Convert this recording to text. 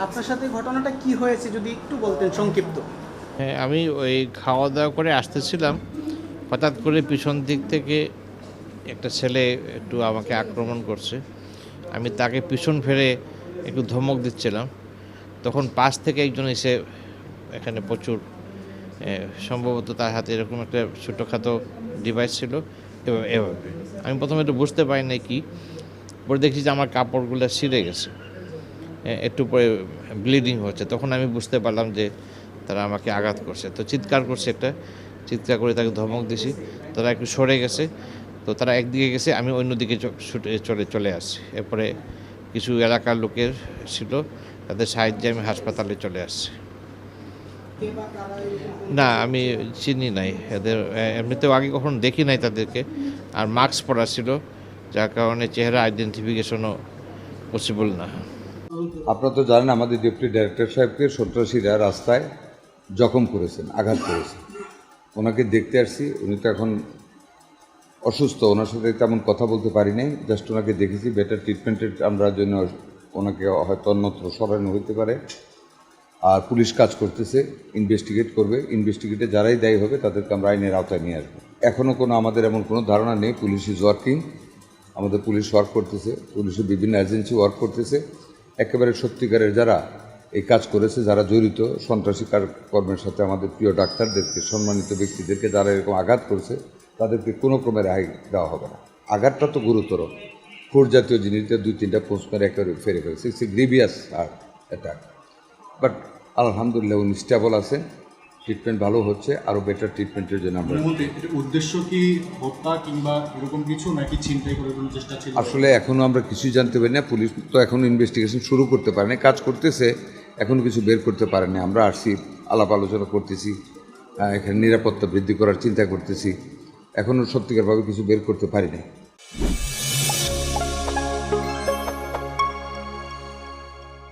আপনার সাথে ঘটনাটা কি হয়েছে যদি একটু বলতেন সংক্ষিপ্ত। হ্যাঁ, আমি ওই খাওয়া দাওয়া করে আসতেছিলাম, হঠাৎ করে পিছন দিক থেকে একটা ছেলে একটু আমাকে আক্রমণ করছে। আমি তাকে পিছন ফিরে একটু ধমক দিচ্ছিলাম, তখন পাশ থেকে একজন এসে এখানে প্রচুর সম্ভবত তার হাতে এরকম একটা ছোটোখাটো ডিভাইস ছিল, এভাবে আমি প্রথমে একটু বুঝতে পারি নাই কি, পরে দেখছি যে আমার কাপড়গুলো ছিঁড়ে গেছে, একটু পরে ব্লিডিং হচ্ছে। তখন আমি বুঝতে পারলাম যে তারা আমাকে আঘাত করছে, তো চিৎকার করছে, একটা চিৎকার করে তাকে ধমক দিছি। তারা একটু সরে গেছে, তো তারা একদিকে গেছে, আমি অন্যদিকে ছুটে চলে আসছি। এরপরে কিছু এলাকার লোকের ছিল, তাদের সাহায্যে আমি হাসপাতালে চলে আসছি। না, আমি চিনি নাই এদের, এমনিতেও আগে কখনো দেখি নাই তাদেরকে, আর মাস্ক পরা ছিল, যার কারণে চেহারা আইডেন্টিফিকেশনও পসিবল না। আপনারা তো জানেন আমাদের ডেপুটি ডাইরেক্টর সাহেবকে সন্ত্রাসীরা রাস্তায় জখম করেছেন, আঘাত করেছেন। ওনাকে দেখতে আসছি, উনি তো এখন অসুস্থ, ওনার সাথে তেমন কথা বলতে পারি নাই, জাস্ট ওনাকে দেখেছি। বেটার ট্রিটমেন্টের আমরা জন্য ওনাকে হয়তো অন্যত্র সরানো হইতে পারে। আর পুলিশ কাজ করতেছে, ইনভেস্টিগেট করবে, ইনভেস্টিগেটে যারাই দায়ী হবে তাদেরকে আমরা আইনের আওতায় নিয়ে আসবো। এখনও আমাদের এমন কোনো ধারণা নেই। পুলিশ ইজ ওয়ার্কিং, আমাদের পুলিশ ওয়ার্ক করতেছে, পুলিশের বিভিন্ন এজেন্সি ওয়ার্ক করতেছে। একেবারে সত্যিকারের যারা এই কাজ করেছে, যারা জড়িত সন্ত্রাসী কর্মের সাথে, আমাদের প্রিয় ডাক্তারদেরকে, সম্মানিত ব্যক্তিদেরকে যারা এরকম আঘাত করছে, তাদেরকে কোনো ক্রমে রেহাই দেওয়া হবে না। আঘাতটা তো গুরুতর, ফোর জাতীয় জিনিসটা 2-3টা পোস্ট মেরে একেবারে ফেরে ফেলছে, it's a grievous attack. But আলহামদুলিল্লাহ উনি স্টেবল আছেন, ট্রিটমেন্ট ভালো হচ্ছে, আরও বেটার ট্রিটমেন্টের জন্য আমরা। উদ্দেশ্য কি হত্যা কিংবা এরকম কিছু, নাকি ছিনতাই করে কোনো চেষ্টা ছিল? আসলে এখনও আমরা কিছুই জানতে পারি না, পুলিশ তো এখনও ইনভেস্টিগেশন শুরু করতে পারে না, কাজ করতেছে, এখনও কিছু বের করতে পারে না। আমরা আসছি, আলাপ আলোচনা করতেছি, এখানে নিরাপত্তা বৃদ্ধি করার চিন্তা করতেছি, এখনও সত্যিকারভাবে কিছু বের করতে পারি না।